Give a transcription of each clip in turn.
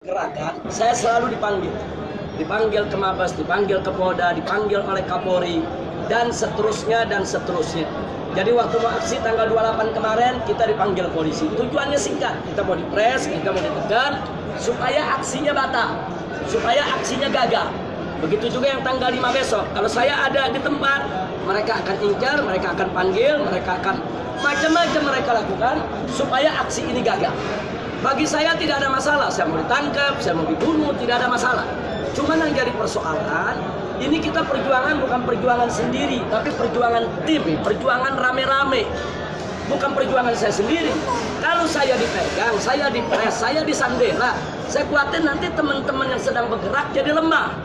Gerakan, saya selalu dipanggil ke Mabes, dipanggil ke Polda, dipanggil oleh Kapolri, dan seterusnya dan seterusnya. Jadi waktu mau aksi tanggal 28 kemarin kita dipanggil polisi. Tujuannya singkat, kita mau dipres, kita mau ditekan supaya aksinya batal, supaya aksinya gagal. Begitu juga yang tanggal 5 besok. Kalau saya ada di tempat, mereka akan incar, mereka akan panggil, mereka akan macam-macam mereka lakukan supaya aksi ini gagal. Bagi saya tidak ada masalah, saya mau ditangkap, saya mau dibunuh, tidak ada masalah. Cuman yang jadi persoalan, ini kita perjuangan bukan perjuangan sendiri, tapi perjuangan tim, perjuangan rame-rame. Bukan perjuangan saya sendiri. Kalau saya dipegang, saya dipres, saya disandera, saya khawatir nanti teman-teman yang sedang bergerak jadi lemah.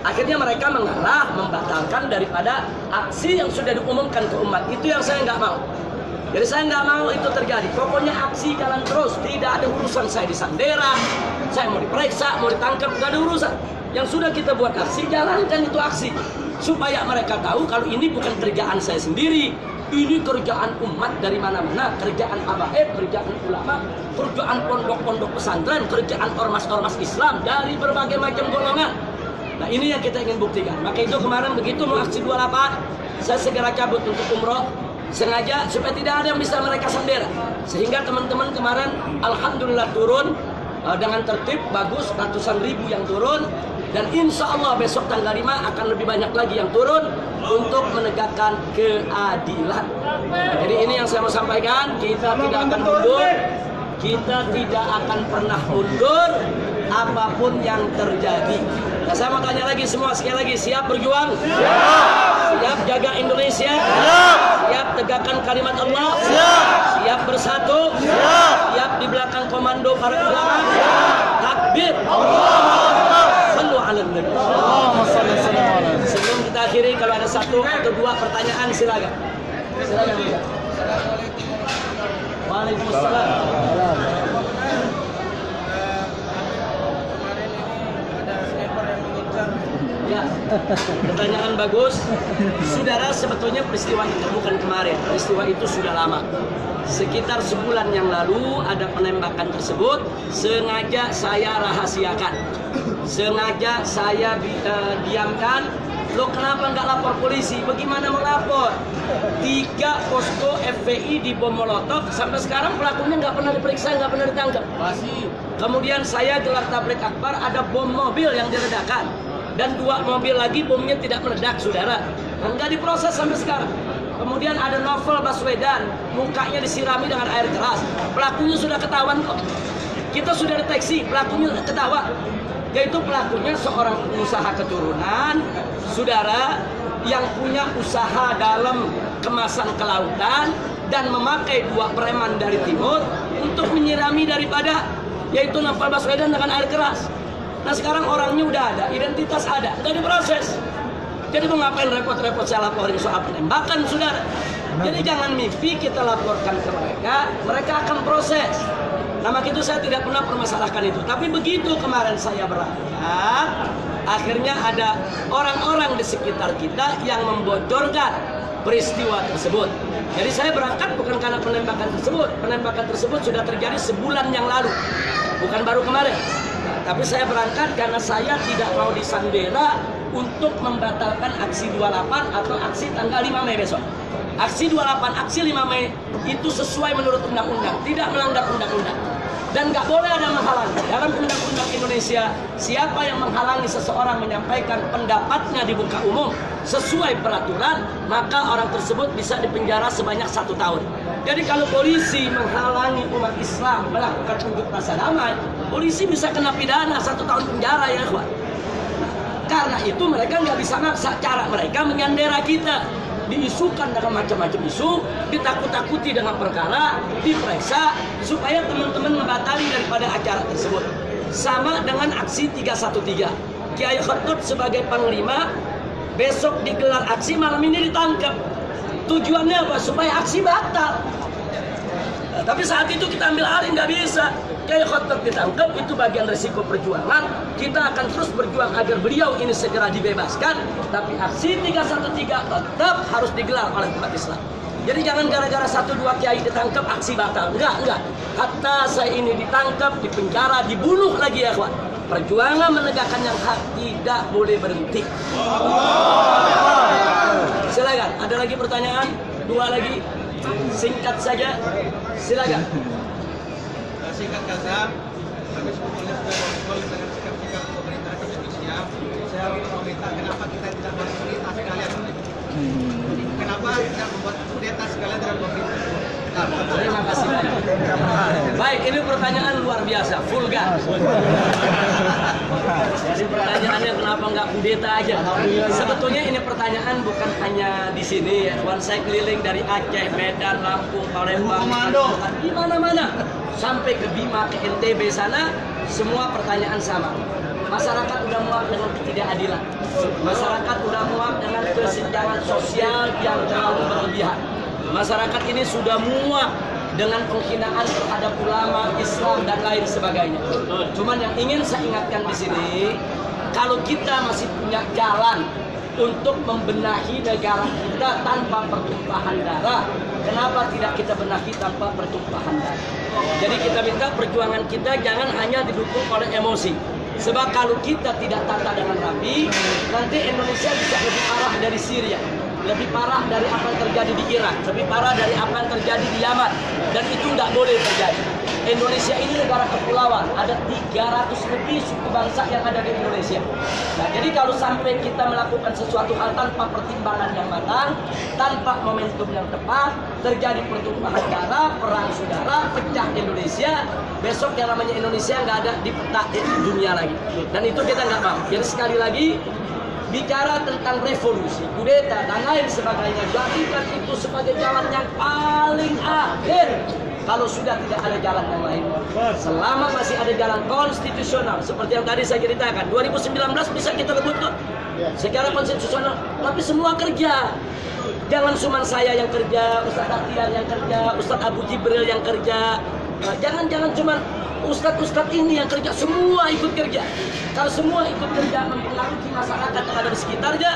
Akhirnya mereka mengalah, membatalkan daripada aksi yang sudah diumumkan ke umat. Itu yang saya nggak mau. Jadi saya nggak mau itu terjadi. Pokoknya aksi jalan terus, tidak ada urusan saya disandera, saya mau diperiksa, mau ditangkap, nggak ada urusan. Yang sudah kita buat aksi, jalankan itu aksi, supaya mereka tahu kalau ini bukan kerjaan saya sendiri, ini kerjaan umat dari mana-mana, kerjaan habaib, kerjaan ulama, kerjaan pondok-pondok pesantren, kerjaan ormas-ormas Islam dari berbagai macam golongan. Nah ini yang kita ingin buktikan. Maka itu kemarin begitu mau aksi 28, saya segera cabut untuk umroh. Sengaja supaya tidak ada yang bisa mereka sandera. Sehingga teman-teman kemarin alhamdulillah turun dengan tertib, bagus, ratusan ribu yang turun. Dan insya Allah besok tanggal 5 akan lebih banyak lagi yang turun untuk menegakkan keadilan. Jadi ini yang saya mau sampaikan, kita tidak akan mundur, kita tidak akan pernah mundur apapun yang terjadi. Nah, saya mau tanya lagi semua sekali lagi, siap berjuang? Siap jaga Indonesia? Siap tegakkan kalimat Allah? Siap bersatu? Siap di belakang komando para ulama? Takbir! Sallu ala nabi. Sebelum kita akhiri, kalau ada satu atau dua pertanyaan silakan. Silakan. Waalaikumsalam. Ya, pertanyaan bagus. Saudara, sebetulnya peristiwa itu bukan kemarin. Peristiwa itu sudah lama. Sekitar sebulan yang lalu ada penembakan tersebut. Sengaja saya rahasiakan. Sengaja saya diamkan. Lo kenapa nggak lapor polisi? Bagaimana melapor? 3 posko FPI di bom molotov. Sampai sekarang pelakunya nggak pernah diperiksa, nggak pernah ditangkap. Masih. Kemudian saya gelar tablik akbar, ada bom mobil yang diledakkan. Dan 2 mobil lagi bomnya tidak meledak, saudara. Nggak diproses sampai sekarang. Kemudian ada Novel Baswedan, mukanya disirami dengan air keras. Pelakunya sudah ketahuan kok. Kita sudah deteksi, pelakunya ketahuan. Yaitu pelakunya seorang pengusaha keturunan, saudara, yang punya usaha dalam kemasan kelautan dan memakai 2 preman dari timur untuk menyirami daripada yaitu Novel Baswedan dengan air keras. Nah sekarang orangnya udah ada, identitas ada, udah diproses. Jadi mau ngapain repot-repot saya laporin soal penembakan, saudara? Jadi jangan mimpi kita laporkan ke mereka, mereka akan proses. Nah maka itu saya tidak pernah permasalahkan itu. Tapi begitu kemarin saya berangkat, akhirnya ada orang-orang di sekitar kita yang membocorkan peristiwa tersebut. Jadi saya berangkat bukan karena penembakan tersebut. Penembakan tersebut sudah terjadi sebulan yang lalu, bukan baru kemarin. Tapi saya berangkat karena saya tidak mau disandera untuk membatalkan aksi 28 atau aksi tanggal 5 Mei besok. Aksi 28, aksi 5 Mei itu sesuai menurut undang-undang, tidak melanggar undang-undang. Dan nggak boleh ada menghalangi. Dalam undang-undang Indonesia, siapa yang menghalangi seseorang menyampaikan pendapatnya di muka umum sesuai peraturan, maka orang tersebut bisa dipenjara sebanyak 1 tahun. Jadi kalau polisi menghalangi umat Islam melakukan unjuk rasa damai, polisi bisa kena pidana 1 tahun penjara ya kawan. Karena itu mereka nggak bisa maksa, cara mereka menyandera kita. Diisukan dengan macam-macam isu, ditakut-takuti dengan perkara, diperiksa, supaya teman-teman membatali daripada acara tersebut. Sama dengan aksi 313. Kiai Khotib sebagai panglima, besok digelar aksi, malam ini ditangkap. Tujuannya apa? Supaya aksi batal. Tapi saat itu kita ambil alih, nggak bisa. Kiai Khotib ditangkap, itu bagian resiko perjuangan. Kita akan terus berjuang agar beliau ini segera dibebaskan. Tapi aksi 313 tetap harus digelar oleh umat Islam. Jadi jangan gara-gara 1-2 kiai ditangkap aksi batal. Enggak. Hatta saya ini ditangkap, dipenjara, dibunuh lagi ya kawan. Perjuangan menegakkan yang hak tidak boleh berhenti. Silakan. Ada lagi pertanyaan? 2 lagi. Singkat saja. Silakan. Singkat kata, kami sebetulnya sudah berkumpul dengan sikap-sikap pemerintah Indonesia. Saya meminta kenapa kita tidak berkudeta sekalian. Kenapa tidak membuat kudeta sekalian dengan pemerintah? Terima kasih banyak. Baik, ini pertanyaan luar biasa, vulgar. Jadi pertanyaannya kenapa nggak kudeta aja? Sebetulnya ini pertanyaan bukan hanya di sini ya. Saya keliling dari Aceh, Medan, Lampung, Palembang, di mana-mana. Sampai ke Bima, ke NTB sana, semua pertanyaan sama. Masyarakat udah muak dengan ketidakadilan. Masyarakat udah muak dengan kesenjangan sosial yang terlalu berlebihan. Masyarakat ini sudah muak dengan penghinaan terhadap ulama, Islam dan lain sebagainya. Cuman yang ingin saya ingatkan di sini, kalau kita masih punya jalan untuk membenahi negara kita tanpa pertumpahan darah, kenapa tidak kita benahi tanpa pertumpahan darah? Jadi kita minta perjuangan kita jangan hanya didukung oleh emosi. Sebab kalau kita tidak tata dengan rapi, nanti Indonesia bisa lebih parah dari Syria, lebih parah dari apa yang terjadi di Irak, lebih parah dari apa yang terjadi di Yaman. Dan itu tidak boleh terjadi. Indonesia ini negara kepulauan, ada 300 lebih suku bangsa yang ada di Indonesia. Nah, jadi kalau sampai kita melakukan sesuatu hal tanpa pertimbangan yang matang, tanpa momentum yang tepat, terjadi pertumpahan darah, perang saudara, pecah Indonesia, besok yang namanya Indonesia nggak ada di peta dunia lagi. Dan itu kita nggak mau. Jadi sekali lagi, bicara tentang revolusi, kudeta, dan lain sebagainya, jadikan itu sebagai jalan yang paling akhir. Kalau sudah tidak ada jalan yang lain, selama masih ada jalan konstitusional, seperti yang tadi saya ceritakan, 2019 bisa kita rebut kok secara konstitusional, tapi semua kerja. Jangan cuma saya yang kerja, Ustadz Atian yang kerja, Ustadz Abu Jibril yang kerja. Jangan cuma ustadz ini yang kerja, semua ikut kerja. Kalau semua ikut kerja mempengaruhi masyarakat yang ada di sekitarnya,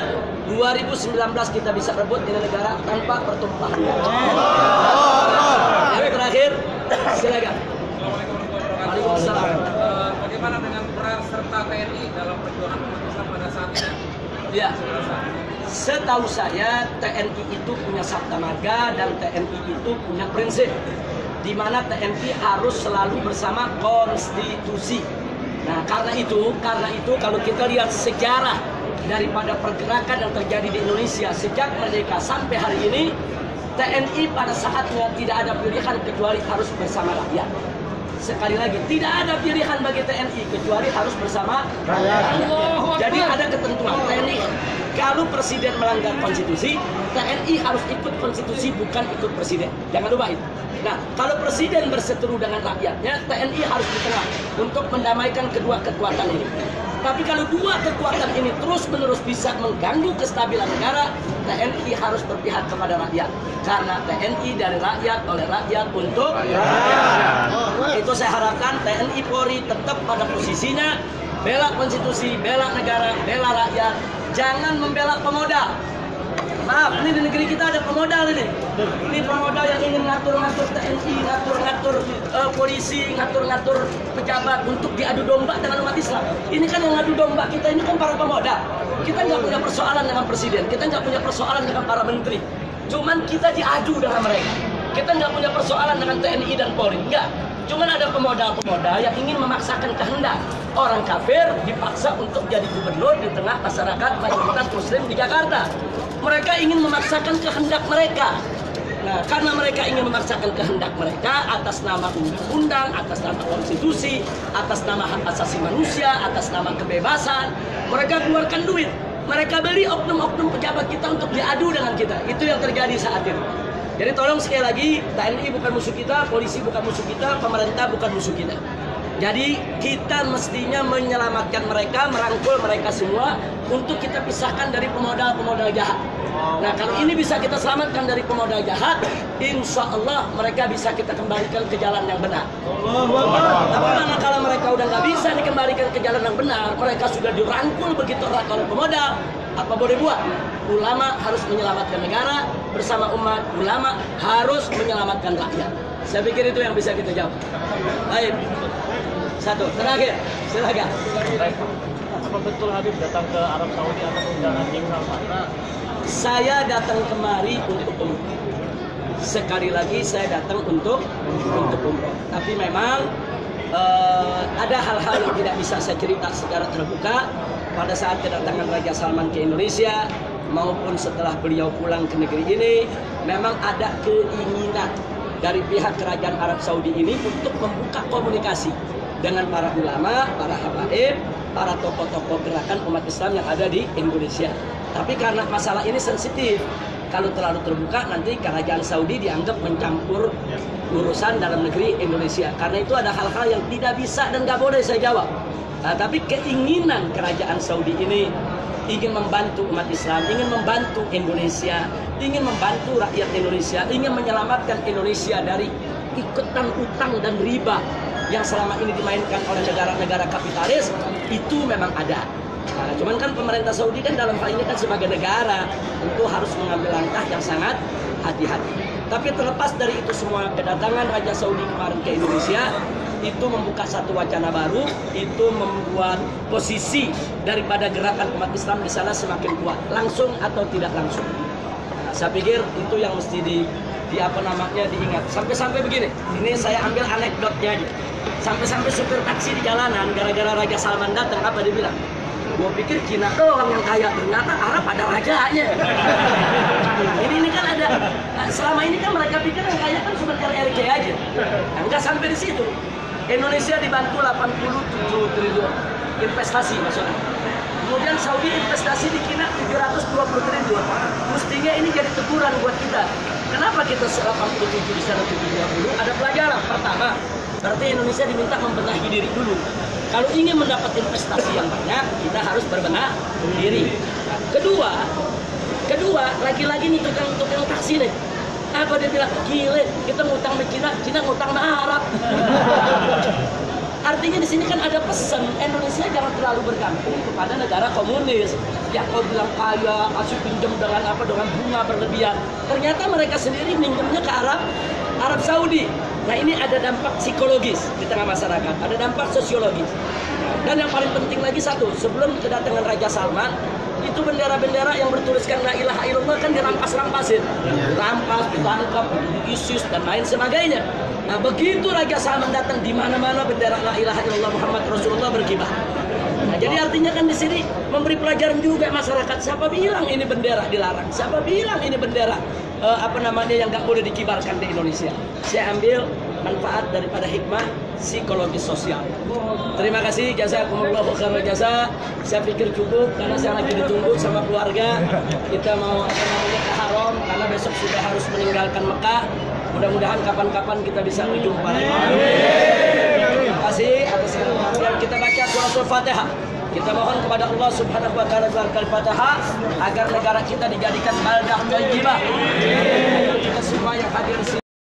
2019 kita bisa rebut ini negara tanpa pertumpahan. Yang terakhir, silakan. Waalaikumsalam. Bagaimana dengan peran serta TNI dalam perjuangan umat Islam pada saat ini? Ya, setahu saya TNI itu punya sabta marga dan TNI itu punya prinsip, di mana TNI harus selalu bersama konstitusi. Nah, karena itu kalau kita lihat sejarah daripada pergerakan yang terjadi di Indonesia sejak merdeka sampai hari ini, TNI pada saatnya tidak ada pilihan kecuali harus bersama rakyat. Sekali lagi, tidak ada pilihan bagi TNI kecuali harus bersama rakyat. Jadi ada ketentuan TNI. Kalau presiden melanggar konstitusi, TNI harus ikut konstitusi, bukan ikut presiden. Jangan lupa itu. Nah, kalau presiden berseteru dengan rakyatnya, TNI harus di tengah untuk mendamaikan kedua kekuatan ini. Tapi kalau dua kekuatan ini terus-menerus bisa mengganggu kestabilan negara, TNI harus berpihak kepada rakyat. Karena TNI dari rakyat, oleh rakyat, untuk rakyat. Itu saya harapkan TNI Polri tetap pada posisinya, bela konstitusi, bela negara, bela rakyat. Jangan membela pemodal. Maaf, ini di negeri kita ada pemodal ini. Ini pemodal yang ingin ngatur-ngatur TNI, ngatur-ngatur polisi, ngatur-ngatur pejabat untuk diadu domba dengan umat Islam. Ini kan yang ngadu domba kita ini kan para pemodal. Kita nggak punya persoalan dengan presiden, kita nggak punya persoalan dengan para menteri. Cuman kita diadu dengan mereka. Kita nggak punya persoalan dengan TNI dan Polri, enggak. Cuman ada pemodal-pemodal yang ingin memaksakan kehendak. Orang kafir dipaksa untuk jadi gubernur di tengah masyarakat mayoritas muslim di Jakarta. Mereka ingin memaksakan kehendak mereka. Nah, karena mereka ingin memaksakan kehendak mereka atas nama undang-undang, atas nama konstitusi, atas nama hak asasi manusia, atas nama kebebasan, mereka keluarkan duit. Mereka beli oknum-oknum pejabat kita untuk diadu dengan kita. Itu yang terjadi saat ini. Jadi tolong sekali lagi, TNI bukan musuh kita, polisi bukan musuh kita, pemerintah bukan musuh kita. Jadi kita mestinya menyelamatkan mereka, merangkul mereka semua untuk kita pisahkan dari pemodal-pemodal jahat. Nah, kalau ini bisa kita selamatkan dari pemodal jahat, insya Allah mereka bisa kita kembalikan ke jalan yang benar. Tapi manakala mereka udah nggak bisa dikembalikan ke jalan yang benar, mereka sudah dirangkul begitu erat oleh pemodal, Apa boleh buat? Ulama harus menyelamatkan negara, bersama umat ulama harus menyelamatkan rakyat. Saya pikir itu yang bisa kita jawab. Baik. Satu, terakhir, silakan. Baik. Apa betul Habib datang ke Arab Saudi atas undangan King Salman? Saya datang kemari untuk umroh. Sekali lagi saya datang untuk umroh. Tapi memang ada hal-hal yang tidak bisa saya cerita secara terbuka pada saat kedatangan Raja Salman ke Indonesia maupun setelah beliau pulang ke negeri ini. Memang ada keinginan dari pihak kerajaan Arab Saudi ini untuk membuka komunikasi dengan para ulama, para habaib, para tokoh-tokoh gerakan umat Islam yang ada di Indonesia. Tapi karena masalah ini sensitif, kalau terlalu terbuka nanti kerajaan Saudi dianggap mencampur urusan dalam negeri Indonesia. Karena itu ada hal-hal yang tidak bisa dan nggak boleh saya jawab. Nah, tapi keinginan kerajaan Saudi ini ingin membantu umat Islam, ingin membantu Indonesia, ingin membantu rakyat Indonesia, ingin menyelamatkan Indonesia dari ikutan utang dan riba yang selama ini dimainkan oleh negara-negara kapitalis, itu memang ada. Nah, cuman kan pemerintah Saudi kan dalam hal ini kan sebagai negara tentu harus mengambil langkah yang sangat hati-hati. Tapi terlepas dari itu semua, kedatangan Raja Saudi kemarin ke Indonesia itu membuka satu wacana baru, itu membuat posisi daripada gerakan umat Islam di sana semakin kuat, langsung atau tidak langsung. Nah, saya pikir itu yang mesti diingat. Sampai-sampai begini, ini saya ambil anekdotnya aja. Sampai-sampai supir taksi di jalanan gara-gara Raja Salman datang, apa dia bilang? Gua pikir Cina doang yang kaya, ternyata Arab ada rajanya. Ini kan ada, selama ini kan mereka pikir yang kaya kan cuma RRC aja. Nah, enggak sampai di situ. Indonesia dibantu 87 triliun investasi maksudnya. Kemudian Saudi investasi di Cina 720 triliun. Mestinya ini jadi teguran buat kita. Kenapa kita 87 di sana 720? Ada pelajaran. Pertama, berarti Indonesia diminta membenahi diri dulu. Kalau ingin mendapat investasi yang banyak, kita harus berbenah diri. Kedua, lagi-lagi nih tukang taksi nih. Apa dia bilang? Gile, kita ngutang sama Cina, Cina ngutang sama Arab. Artinya di sini kan ada pesan, Indonesia jangan terlalu bergantung kepada negara komunis. Ya kau bilang kaya, kasih pinjam dengan bunga berlebihan. Ternyata mereka sendiri minjemnya ke Arab Saudi. Nah, ini ada dampak psikologis di tengah masyarakat, ada dampak sosiologis. Dan yang paling penting lagi satu, sebelum kedatangan Raja Salman, itu bendera-bendera yang bertuliskan La ilaha illallah kan dirampas-rampasin. Rampas, ditangkap, ISIS dan lain sebagainya. Nah, begitu Raja Salman datang, di mana-mana bendera La ilaha illallah Muhammad Rasulullah berkibar. Nah, jadi artinya kan di sini memberi pelajaran juga masyarakat. Siapa bilang ini bendera dilarang? Siapa bilang ini bendera yang nggak boleh dikibarkan di Indonesia? Saya ambil manfaat daripada hikmah psikologis sosial. Terima kasih, jazakumullahu khairan jasa. Saya pikir cukup karena saya lagi ditunggu sama keluarga. Kita mau ke Haram karena besok sudah harus meninggalkan Mekah. Mudah-mudahan kapan-kapan kita bisa berjumpa lagi. Terima kasih atas perhatian. Kita baca surah Al-Fatihah. Kita mohon kepada Allah Subhanahu wa taala dalam Al-Fatihah agar negara kita dijadikan baldah thayyibah. Kita semua yang hadir di sini